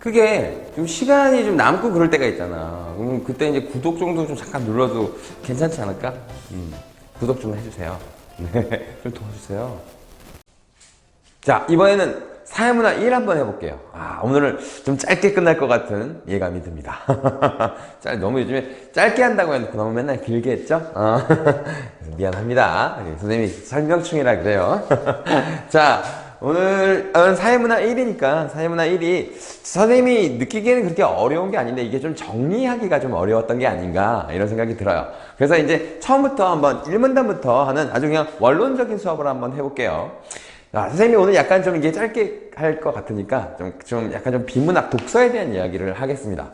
그게 좀 시간이 좀 남고 그럴 때가 있잖아. 그럼 그때 이제 구독 정도 좀 잠깐 눌러도 괜찮지 않을까? 구독 좀 해주세요. 네, 좀 도와주세요. 자, 이번에는 사회문화 1 한번 해볼게요. 오늘은 좀 짧게 끝날 것 같은 예감이 듭니다. 너무 요즘에 짧게 한다고 해놓고 너무 맨날 길게 했죠? 미안합니다. 선생님이 설명충이라 그래요. 자, 오늘은 사회문화 1이니까 사회문화 1이 선생님이 느끼기에는 그렇게 어려운 게 아닌데 이게 좀 정리하기가 좀 어려웠던 게 아닌가 이런 생각이 들어요. 그래서 이제 처음부터 한번 1문단부터 하는 아주 그냥 원론적인 수업을 한번 해볼게요. 선생님이 오늘 약간 좀 이게 짧게 할 것 같으니까 좀 약간 좀 비문학 독서에 대한 이야기를 하겠습니다.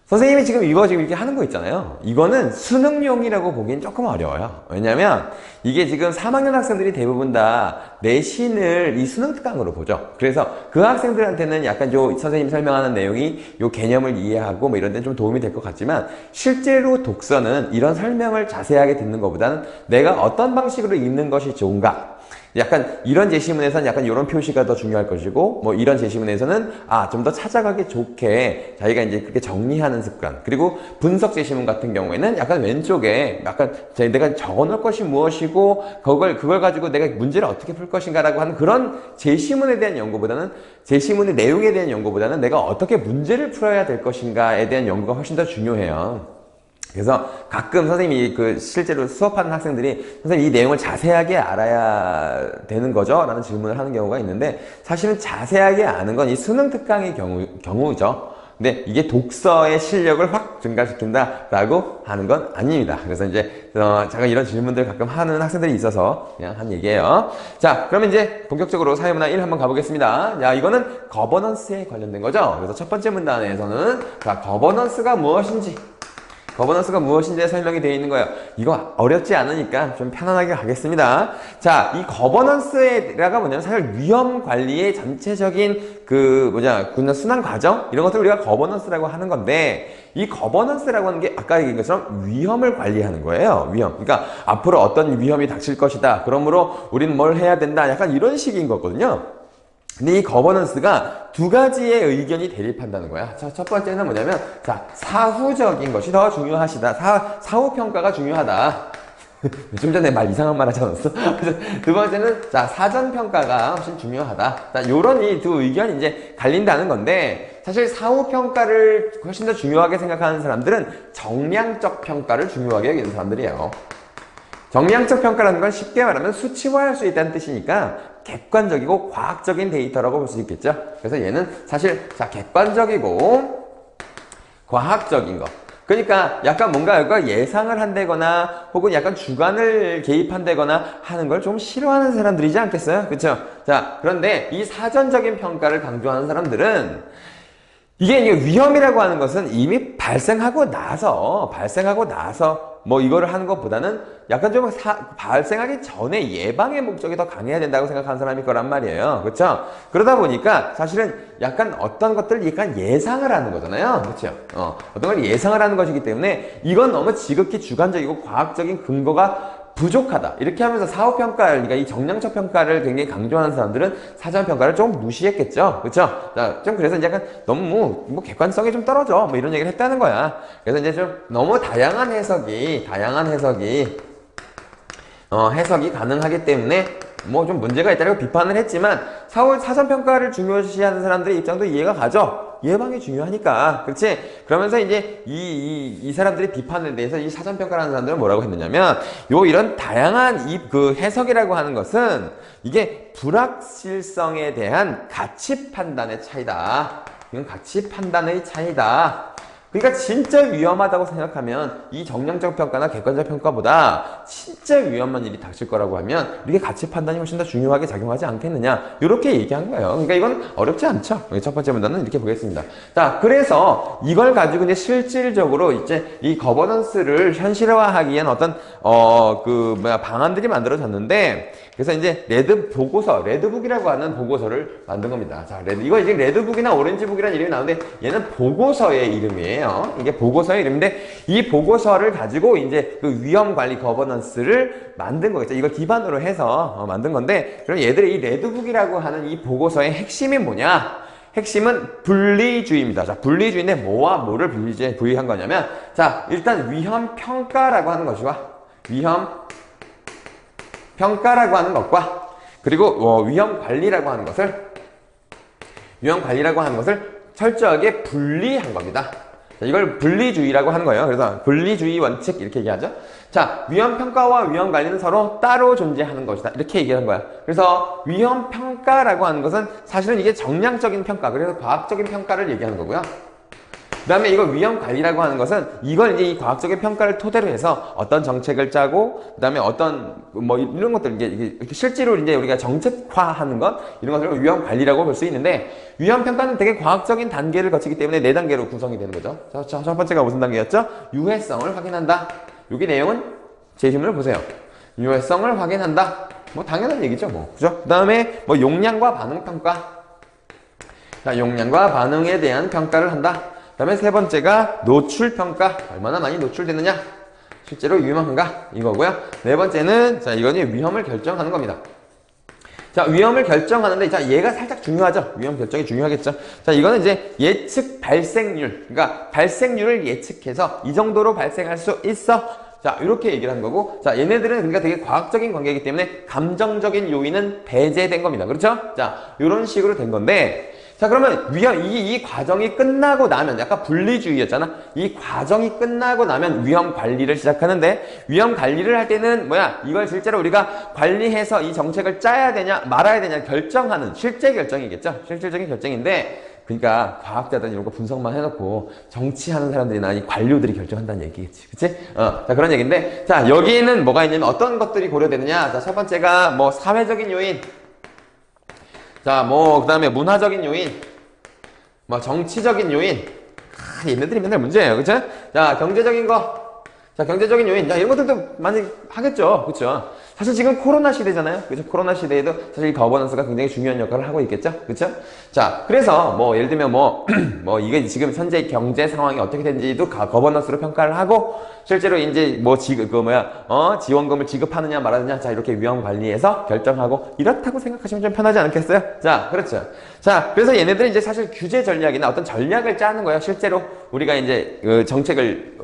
선생님이 지금 이거 지금 이렇게 하는 거 있잖아요. 이거는 수능용이라고 보기엔 조금 어려워요. 왜냐면 이게 지금 3학년 학생들이 대부분 다 내신을 이 수능 특강으로 보죠. 그래서 그 학생들한테는 약간 요 선생님 설명하는 내용이 요 개념을 이해하고 뭐 이런 데는 좀 도움이 될 것 같지만 실제로 독서는 이런 설명을 자세하게 듣는 것보다는 내가 어떤 방식으로 읽는 것이 좋은가, 약간 이런 제시문에서는 약간 이런 표시가 더 중요할 것이고 뭐 이런 제시문에서는 좀 더 찾아가기 좋게 자기가 이제 그렇게 정리하는 습관, 그리고 분석 제시문 같은 경우에는 약간 왼쪽에 약간 내가 적어놓을 것이 무엇이고 그걸 가지고 내가 문제를 어떻게 풀 것인가라고 하는 그런 제시문에 대한 연구보다는, 제시문의 내용에 대한 연구보다는 내가 어떻게 문제를 풀어야 될 것인가에 대한 연구가 훨씬 더 중요해요. 그래서 가끔 선생님이 실제로 수업하는 학생들이 선생님 이 내용을 자세하게 알아야 되는 거죠? 라는 질문을 하는 경우가 있는데 사실은 자세하게 아는 건 이 수능 특강의 경우죠. 근데 이게 독서의 실력을 확 증가시킨다 라고 하는 건 아닙니다. 그래서 이제 제가 이런 질문들 가끔 하는 학생들이 있어서 그냥 한 얘기예요. 자, 그러면 이제 본격적으로 사회문화 1 한번 가보겠습니다. 자, 이거는 거버넌스에 관련된 거죠. 그래서 첫 번째 문단에서는 자, 거버넌스가 무엇인지 설명이 되어 있는 거예요. 이거 어렵지 않으니까 좀 편안하게 가겠습니다. 자, 이 거버넌스가 뭐냐면 사실 위험 관리의 전체적인 순환 과정? 이런 것들을 우리가 거버넌스라고 하는 건데, 이 거버넌스라고 하는 게 아까 얘기한 것처럼 위험을 관리하는 거예요. 위험. 그러니까 앞으로 어떤 위험이 닥칠 것이다. 그러므로 우리는 뭘 해야 된다. 약간 이런 식인 거거든요. 근데 이 거버넌스가 두 가지의 의견이 대립한다는 거야. 자, 첫 번째는 뭐냐면, 자, 사후적인 것이 더 중요하시다. 사후평가가 중요하다. 좀 전에 말 이상한 말 하지 않았어? 두 번째는, 자, 사전평가가 훨씬 중요하다. 자, 요런 이 두 의견이 이제 갈린다는 건데, 사실 사후평가를 훨씬 더 중요하게 생각하는 사람들은 정량적 평가를 중요하게 여기는 사람들이에요. 정량적 평가라는 건 쉽게 말하면 수치화할 수 있다는 뜻이니까 객관적이고 과학적인 데이터라고 볼 수 있겠죠. 그래서 얘는 사실 객관적이고 과학적인 거. 그러니까 약간 뭔가 예상을 한다거나 혹은 약간 주관을 개입한다거나 하는 걸 좀 싫어하는 사람들이지 않겠어요? 그렇죠? 자, 그런데 이 사전적인 평가를 강조하는 사람들은 이게 위험이라고 하는 것은 이미 발생하고 나서 뭐 이거를 하는 것보다는 약간 좀 발생하기 전에 예방의 목적이 더 강해야 된다고 생각하는 사람일 거란 말이에요. 그렇죠? 그러다 보니까 사실은 약간 어떤 것들을 약간 예상을 하는 거잖아요. 그렇죠? 어떤 걸 예상을 하는 것이기 때문에 이건 너무 지극히 주관적이고 과학적인 근거가 부족하다. 이렇게 하면서 사후평가를, 그러니까 이 정량적 평가를 굉장히 강조하는 사람들은 사전평가를 좀 무시했겠죠. 그쵸? 자, 좀 그래서 이제 약간 너무 객관성이 좀 떨어져. 뭐 이런 얘기를 했다는 거야. 그래서 이제 좀 너무 다양한 해석이 가능하기 때문에 뭐 좀 문제가 있다고 비판을 했지만 사전평가를 중요시하는 사람들의 입장도 이해가 가죠. 예방이 중요하니까. 그렇지? 그러면서 이제 이 사람들의 비판에 대해서 이 사전평가라는 사람들은 뭐라고 했느냐면 이런 다양한 해석이라고 하는 것은 이게 불확실성에 대한 가치 판단의 차이다. 이건 가치 판단의 차이다. 그러니까 진짜 위험하다고 생각하면 이 정량적 평가나 객관적 평가보다 진짜 위험한 일이 닥칠 거라고 하면 이게 가치 판단이 훨씬 더 중요하게 작용하지 않겠느냐, 이렇게 얘기한 거예요. 그러니까 이건 어렵지 않죠. 첫 번째 문단은 이렇게 보겠습니다. 자, 그래서 이걸 가지고 이제 실질적으로 이제 이 거버넌스를 현실화하기 위한 어떤 방안들이 만들어졌는데, 그래서 이제 레드북이라고 하는 보고서를 만든 겁니다. 자, 이거 이제 레드북이나 오렌지북이라는 이름이 나오는데 얘는 보고서의 이름이에요. 이게 보고서의 이름인데 이 보고서를 가지고 이제 위험 관리 거버넌스를 만든 거겠죠. 이걸 기반으로 해서 만든 건데, 그럼 얘들의 이 레드북이라고 하는 이 보고서의 핵심이 뭐냐? 핵심은 분리주의입니다. 자, 분리주의인데 뭐와 뭐를 분리한 거냐면, 자, 일단 위험평가라고 하는 것과, 위험평가라고 하는 것과, 그리고 위험관리라고 하는 것을 철저하게 분리한 겁니다. 자, 이걸 분리주의라고 하는 거예요. 그래서 분리주의 원칙 이렇게 얘기하죠. 자, 위험평가와 위험관리는 서로 따로 존재하는 것이다. 이렇게 얘기하는 거야. 그래서 위험평가라고 하는 것은 사실은 이게 정량적인 평가, 그래서 과학적인 평가를 얘기하는 거고요. 그 다음에 이거 위험관리라고 하는 것은 이걸 이제 이 과학적인 평가를 토대로 해서 어떤 정책을 짜고, 그 다음에 어떤 뭐 이런 것들 이게 실제로 이제 우리가 정책화하는 것, 이런 것을 위험관리라고 볼 수 있는데, 위험평가는 되게 과학적인 단계를 거치기 때문에 4단계로 구성이 되는 거죠. 자, 첫 번째가 무슨 단계였죠? 유해성을 확인한다. 여기 내용은 제시문을 보세요. 유해성을 확인한다. 뭐 당연한 얘기죠, 뭐. 그죠? 그 다음에 뭐 용량과 반응 평가. 자, 용량과 반응에 대한 평가를 한다. 그 다음에 세 번째가 노출평가. 얼마나 많이 노출되느냐? 실제로 위험한가? 이거고요. 네 번째는, 자, 이거는 위험을 결정하는 겁니다. 자, 위험을 결정하는데, 자, 얘가 살짝 중요하죠? 위험 결정이 중요하겠죠? 자, 이거는 이제 예측 발생률. 그러니까 발생률을 예측해서 이 정도로 발생할 수 있어. 자, 이렇게 얘기를 한 거고. 자, 얘네들은 그러니까 되게 과학적인 관계이기 때문에 감정적인 요인은 배제된 겁니다. 그렇죠? 자, 이런 식으로 된 건데, 자, 그러면 이 과정이 끝나고 나면, 약간 분리주의였잖아? 이 과정이 끝나고 나면 위험 관리를 시작하는데, 위험 관리를 할 때는 이걸 실제로 우리가 관리해서 이 정책을 짜야 되냐, 말아야 되냐 결정하는 실제 결정이겠죠? 실질적인 결정인데, 그러니까 과학자들은 이런 거 분석만 해놓고 정치하는 사람들이나 이 관료들이 결정한다는 얘기겠지. 그치? 자, 그런 얘기인데, 자, 여기에는 뭐가 있냐면 어떤 것들이 고려되느냐? 자, 첫 번째가 뭐 사회적인 요인. 자, 뭐, 그 다음에 문화적인 요인, 뭐, 정치적인 요인. 얘네들이 맨날 문제예요. 그쵸? 자, 경제적인 거. 자, 경제적인 요인. 자, 이런 것들도 많이 하겠죠. 그쵸? 사실 지금 코로나 시대잖아요. 그죠? 코로나 시대에도 사실 이 거버넌스가 굉장히 중요한 역할을 하고 있겠죠. 그쵸? 자, 그래서 뭐, 예를 들면 뭐, 뭐, 이게 지금 현재 경제 상황이 어떻게 되는지도 거버넌스로 평가를 하고, 실제로 이제 뭐, 지원금을 지급하느냐 말하느냐. 자, 이렇게 위험 관리해서 결정하고, 이렇다고 생각하시면 좀 편하지 않겠어요? 자, 그렇죠. 자, 그래서 얘네들은 이제 사실 규제 전략이나 어떤 전략을 짜는 거예요. 실제로 우리가 이제 그 정책을,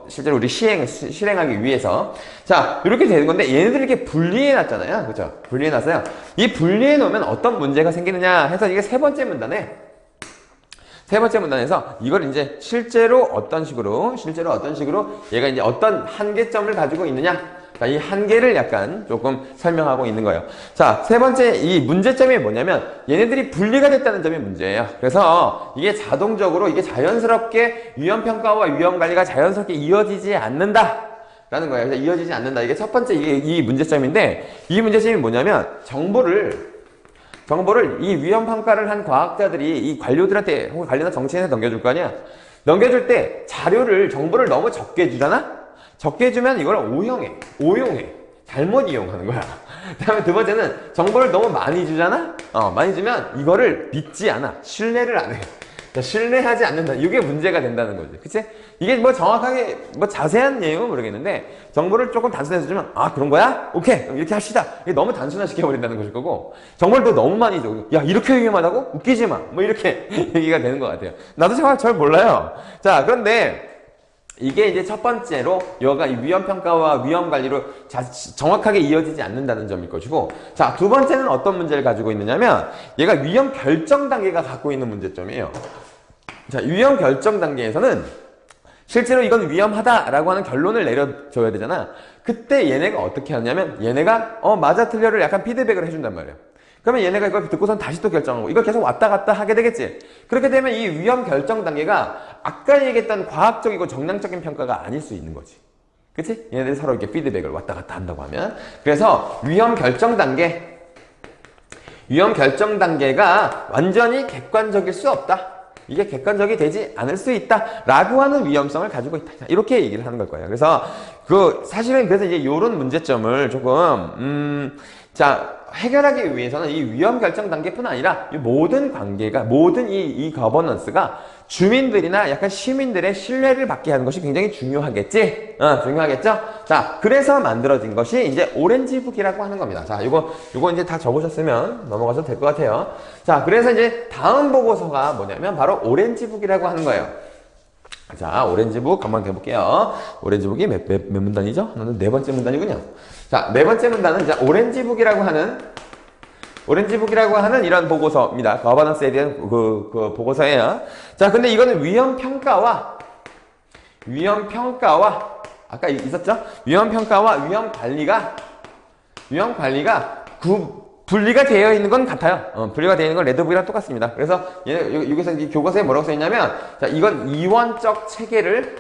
실제로 우리 실행하기 위해서. 자, 이렇게 되는 건데, 얘네들이 이렇게 분리해 놨잖아요. 그죠? 분리해 놨어요. 이 분리해 놓으면 어떤 문제가 생기느냐 해서 이게 세 번째 문단에서 이걸 이제 실제로 어떤 식으로 얘가 이제 어떤 한계점을 가지고 있느냐. 자, 이 한계를 약간 조금 설명하고 있는 거예요. 자, 세 번째 이 문제점이 뭐냐면 얘네들이 분리가 됐다는 점이 문제예요. 그래서 이게 자동적으로 이게 자연스럽게 위험평가와 위험관리가 자연스럽게 이어지지 않는다. 라는 거예요. 그래서 이어지지 않는다. 이게 첫 번째 이 문제점인데, 이 문제점이 뭐냐면 정보를 이 위험평가를 한 과학자들이 이 관료들한테 혹은 관료나 정치인한테 넘겨줄 거 아니야. 넘겨줄 때 정보를 너무 적게 주잖아. 적게 주면 이걸 오용해. 잘못 이용하는 거야. 그 다음에 두 번째는 정보를 너무 많이 주잖아. 많이 주면 이거를 믿지 않아. 신뢰를 안 해. 신뢰하지 않는다. 이게 문제가 된다는 거지. 그치? 이게 뭐 정확하게, 뭐 자세한 내용은 모르겠는데, 정보를 조금 단순해서 주면, 아, 그런 거야? 오케이. 그럼 이렇게 합시다. 이게 너무 단순화시켜버린다는 것일 거고, 정보를 또 너무 많이 줘. 야, 이렇게 위험하다고? 웃기지 마. 뭐 이렇게 얘기가 되는 것 같아요. 나도 정말 잘 몰라요. 자, 그런데, 이게 이제 첫 번째로 여가 위험평가와 위험관리로 정확하게 이어지지 않는다는 점일 것이고, 자, 두 번째는 어떤 문제를 가지고 있느냐면 얘가 위험 결정 단계가 갖고 있는 문제점이에요. 자, 위험 결정 단계에서는 실제로 이건 위험하다라고 하는 결론을 내려줘야 되잖아. 그때 얘네가 어떻게 하냐면 얘네가 맞아 틀려를 약간 피드백을 해준단 말이에요. 그러면 얘네가 이걸 듣고선 다시 또 결정하고 이걸 계속 왔다 갔다 하게 되겠지. 그렇게 되면 이 위험 결정 단계가 아까 얘기했던 과학적이고 정량적인 평가가 아닐 수 있는 거지. 그치? 얘네들이 서로 이렇게 피드백을 왔다 갔다 한다고 하면. 그래서 위험 결정 단계가 완전히 객관적일 수 없다. 이게 객관적이 되지 않을 수 있다. 라고 하는 위험성을 가지고 있다. 이렇게 얘기를 하는 걸 거예요. 그래서 사실은 그래서 이제 요런 문제점을 조금, 해결하기 위해서는 이 위험 결정 단계뿐 아니라 이 모든 관계가, 모든 이 거버넌스가 주민들이나 약간 시민들의 신뢰를 받게 하는 것이 굉장히 중요하겠지? 중요하겠죠? 자, 그래서 만들어진 것이 이제 오렌지북이라고 하는 겁니다. 자, 요거 이제 다 적으셨으면 넘어가셔도 될 것 같아요. 자, 그래서 이제 다음 보고서가 뭐냐면 바로 오렌지북이라고 하는 거예요. 자, 오렌지북 한번 해볼게요. 오렌지북이 몇 문단이죠? 하나는 네 번째 문단이군요. 자, 네 번째 문단은 이제 오렌지북이라고 하는 이런 보고서입니다. 거버넌스에 대한 그 보고서예요. 자, 근데 이거는 위험평가와 아까 있었죠? 위험평가와 위험관리가 분리가 되어 있는 건 같아요. 분리가 되어 있는 건 레드북이랑 똑같습니다. 그래서 여기서 이 교과서에 뭐라고 써있냐면, 자, 이건 이원적 체계를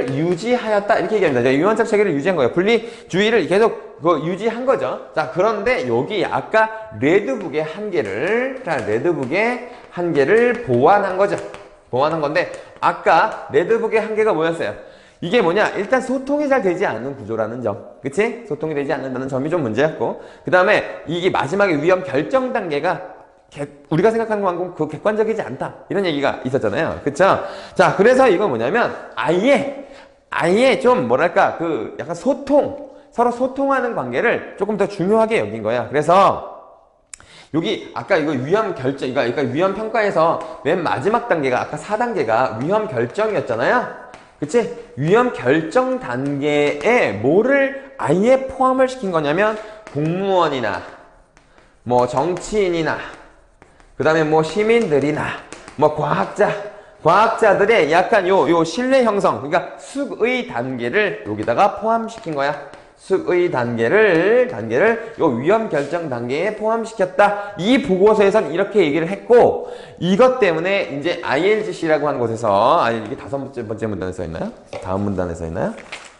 유지하였다 이렇게 얘기합니다. 이원적 체계를 유지한 거예요. 분리주의를 계속 유지한 거죠. 자, 그런데 여기 아까 레드북의 한계를 보완한 거죠. 보완한 건데, 아까 레드북의 한계가 뭐였어요? 이게 뭐냐? 일단 소통이 잘 되지 않는 구조라는 점. 그치? 소통이 되지 않는다는 점이 좀 문제였고, 그 다음에 이게 마지막에 위험 결정 단계가 우리가 생각하는 것만큼 그 객관적이지 않다. 이런 얘기가 있었잖아요. 그쵸? 자, 그래서 이건 뭐냐면, 아예 좀 뭐랄까, 약간 서로 소통하는 관계를 조금 더 중요하게 여긴 거야. 그래서, 여기, 아까 이거 위험 결정, 그러니까 위험 평가에서 맨 마지막 단계가, 아까 4단계가 위험 결정이었잖아요? 그치? 위험 결정 단계에 뭐를 아예 포함을 시킨 거냐면, 공무원이나, 뭐 정치인이나, 그 다음에 뭐 시민들이나, 뭐 과학자들의 약간 요 신뢰 형성, 그러니까 숙의 단계를 여기다가 포함시킨 거야. 숙의 단계를 요 위험 결정 단계에 포함시켰다. 이 보고서에선 이렇게 얘기를 했고, 이것 때문에 이제 ILGC라고 하는 곳에서, 이게 5번째 문단에 써 있나요? 다음 문단에 써 있나요?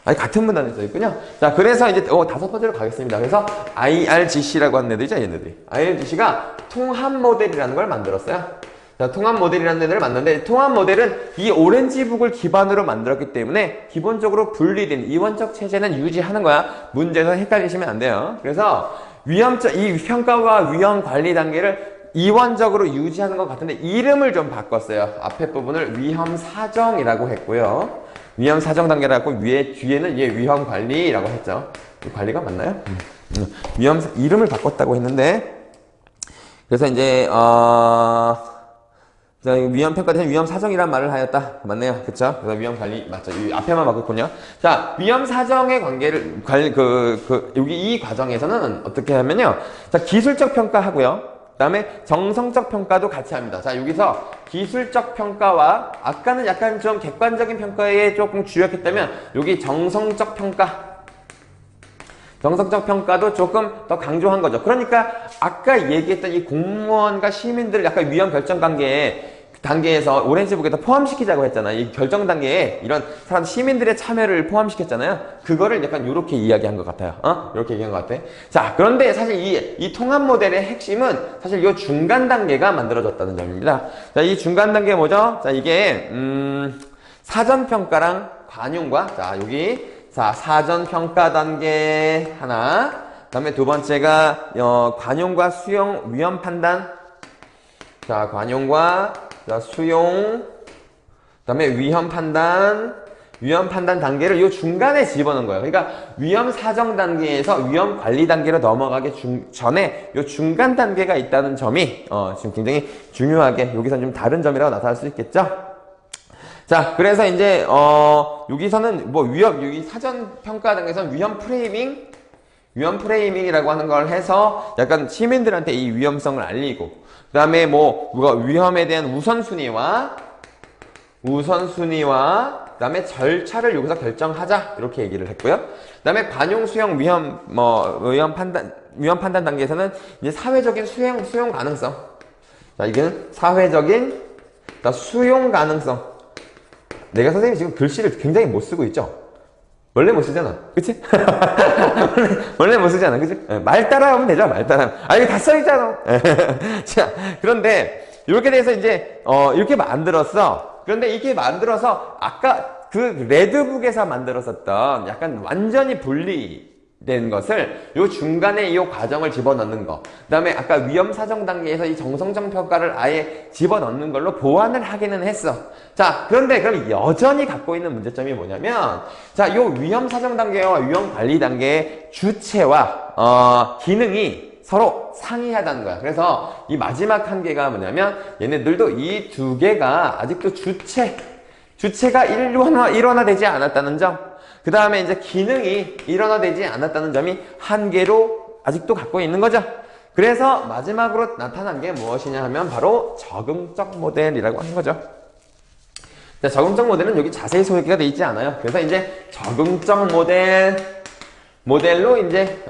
같은 문단에 써 있군요. 자, 그래서 이제 5번째로 가겠습니다. 그래서 IRGC라고 하는 애들이죠, 얘네들이. IRGC가 통합 모델이라는 걸 만들었어요. 자, 통합 모델이라는 애들을 만드는데, 통합 모델은 이 오렌지북을 기반으로 만들었기 때문에 기본적으로 분리된 이원적 체제는 유지하는 거야. 문제에서 헷갈리시면 안 돼요. 그래서 이 평가와 위험 관리 단계를 이원적으로 유지하는 것 같은데, 이름을 좀 바꿨어요. 앞에 부분을 위험 사정이라고 했고요. 위험 사정 단계라고 뒤에는 위험 관리라고 했죠. 관리가 맞나요? 이름을 바꿨다고 했는데, 그래서 이제 자, 위험 평가 대신 위험 사정이란 말을 하였다. 맞네요. 그쵸? 그래서 위험 관리 맞죠? 이 앞에만 바꿨군요. 자, 위험 사정의 관계를 여기 이 과정에서는 어떻게 하면요. 자, 기술적 평가하고요. 그다음에 정성적 평가도 같이 합니다. 자, 여기서 기술적 평가와 아까는 약간 좀 객관적인 평가에 조금 주력했다면 여기 정성적 평가도 조금 더 강조한 거죠. 그러니까 아까 얘기했던 이 공무원과 시민들을 약간 위험 결정 단계에서 오렌지북에다 포함시키자고 했잖아요. 이 결정 단계에 이런 사람 시민들의 참여를 포함시켰잖아요. 그거를 약간 이렇게 이야기한 것 같아요. 이렇게 얘기한 것 같아. 자, 그런데 사실 이 통합 모델의 핵심은 사실 이 중간 단계가 만들어졌다는 점입니다. 자, 이 중간 단계 뭐죠? 자, 이게 사전 평가랑 관용과 사전 평가 단계 하나. 그다음에 두 번째가 관용과 수용 위험 판단. 자, 관용과 수용, 그다음에 위험 판단 단계를 이 중간에 집어넣은 거예요. 그러니까 위험 사정 단계에서 위험 관리 단계로 넘어가기 전에 이 중간 단계가 있다는 점이 지금 굉장히 중요하게 여기서는 좀 다른 점이라고 나타날 수 있겠죠. 자, 그래서 이제 여기서는 뭐 여기 사전 평가 단계에서는 위험 프레이밍이라고 하는 걸 해서 약간 시민들한테 이 위험성을 알리고, 그 다음에 위험에 대한 우선순위와 그 다음에 절차를 여기서 결정하자 이렇게 얘기를 했고요. 그 다음에 관용 수용 위험 판단 단계에서는 이제 사회적인 수용 가능성. 자, 이건 사회적인 수용 가능성. 내가 선생님이 지금 글씨를 굉장히 못 쓰고 있죠? 원래 못 쓰잖아. 그치? 원래 못 쓰잖아. 그치? 말 따라하면 되죠. 말 따라하면. 이거 다 써있잖아. 자, 그런데, 이렇게 돼서 이제, 이렇게 만들었어. 그런데 이렇게 만들어서, 아까 그 레드북에서 만들었었던 약간 완전히 된 것을 요 중간에 이 과정을 집어넣는 거, 그 다음에 아까 위험 사정 단계에서 이 정성적 평가를 아예 집어넣는 걸로 보완을 하기는 했어. 자, 그런데 그럼 여전히 갖고 있는 문제점이 뭐냐면, 자, 요 위험 사정 단계와 위험 관리 단계의 주체와 기능이 서로 상이하다는 거야. 그래서 이 마지막 한 개가 뭐냐면, 얘네들도 이 두 개가 아직도 주체가 일원화되지 않았다는 점, 그 다음에 이제 기능이 일원화되지 않았다는 점이 한계로 아직도 갖고 있는 거죠. 그래서 마지막으로 나타난 게 무엇이냐 하면 바로 적응적 모델이라고 하는 거죠. 자, 적응적 모델은 여기 자세히 소개가 되어 있지 않아요. 그래서 이제 적응적 모델로 이제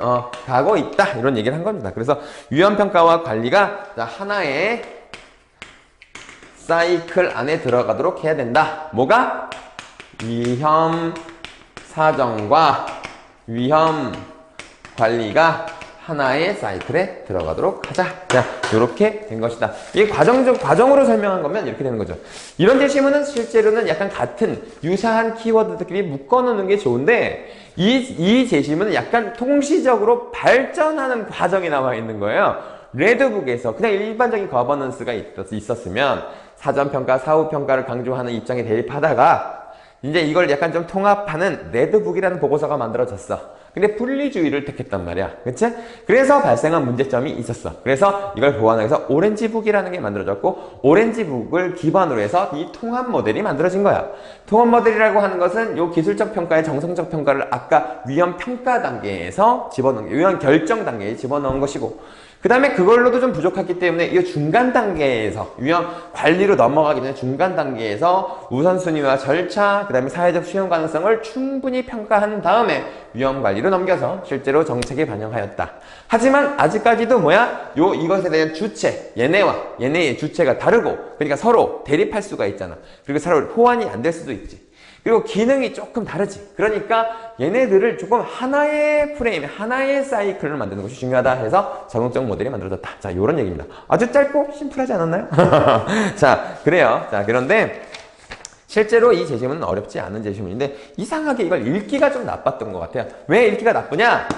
가고 있다, 이런 얘기를 한 겁니다. 그래서 위험평가와 관리가 하나의 사이클 안에 들어가도록 해야 된다. 뭐가? 위험 사정과 위험 관리가 하나의 사이클에 들어가도록 하자. 자, 이렇게 된 것이다. 이게 과정으로 설명한 거면 이렇게 되는 거죠. 이런 제시문은 실제로는 약간 같은 유사한 키워드들끼리 묶어놓는 게 좋은데, 이 제시문은 약간 통시적으로 발전하는 과정이 나와 있는 거예요. 레드북에서 그냥 일반적인 거버넌스가 있었으면 사전평가, 사후평가를 강조하는 입장에 대립하다가 이제 이걸 약간 좀 통합하는 레드북이라는 보고서가 만들어졌어. 근데 분리주의를 택했단 말이야. 그치? 그래서 발생한 문제점이 있었어. 그래서 이걸 보완하기 위해서 오렌지북이라는 게 만들어졌고, 오렌지북을 기반으로 해서 이 통합 모델이 만들어진 거야. 통합 모델이라고 하는 것은 요 기술적 평가의 정성적 평가를 아까 위험 평가 단계에서 집어넣은 게, 위험 결정 단계에 집어넣은 것이고, 그 다음에 그걸로도 좀 부족했기 때문에 이 중간 단계에서 위험 관리로 넘어가기 전에 중간 단계에서 우선순위와 절차, 그 다음에 사회적 수용 가능성을 충분히 평가한 다음에 위험 관리로 넘겨서 실제로 정책에 반영하였다. 하지만 아직까지도 이것에 대한 주체, 얘네의 주체가 다르고, 그러니까 서로 대립할 수가 있잖아. 그리고 서로 호환이 안 될 수도 있지. 그리고 기능이 조금 다르지. 그러니까 얘네들을 조금 하나의 프레임, 하나의 사이클을 만드는 것이 중요하다 해서 적응적 모델이 만들어졌다. 자, 요런 얘기입니다. 아주 짧고 심플하지 않았나요? 자, 그래요. 자, 그런데 실제로 이 제시문은 어렵지 않은 제시문인데 이상하게 이걸 읽기가 좀 나빴던 것 같아요. 왜 읽기가 나쁘냐?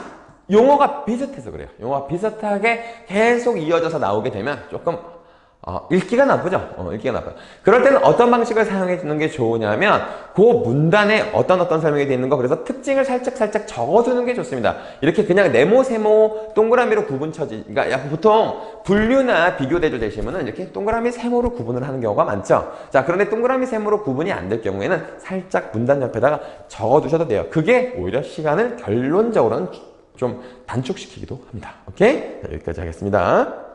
용어가 비슷해서 그래요. 용어가 비슷하게 계속 이어져서 나오게 되면 조금 읽기가 나쁘죠? 읽기가 나빠요. 그럴 때는 어떤 방식을 사용해 주는 게 좋으냐면, 그 문단에 어떤 설명이 되어 있는 거, 그래서 특징을 살짝 적어두는 게 좋습니다. 이렇게 그냥 네모, 세모, 동그라미로 그러니까 약간 보통 분류나 비교 대조 제시문은 이렇게 동그라미, 세모로 구분을 하는 경우가 많죠? 자, 그런데 동그라미, 세모로 구분이 안 될 경우에는 살짝 문단 옆에다가 적어두셔도 돼요. 그게 오히려 시간을 결론적으로는 좀 단축시키기도 합니다. 오케이? 자, 여기까지 하겠습니다.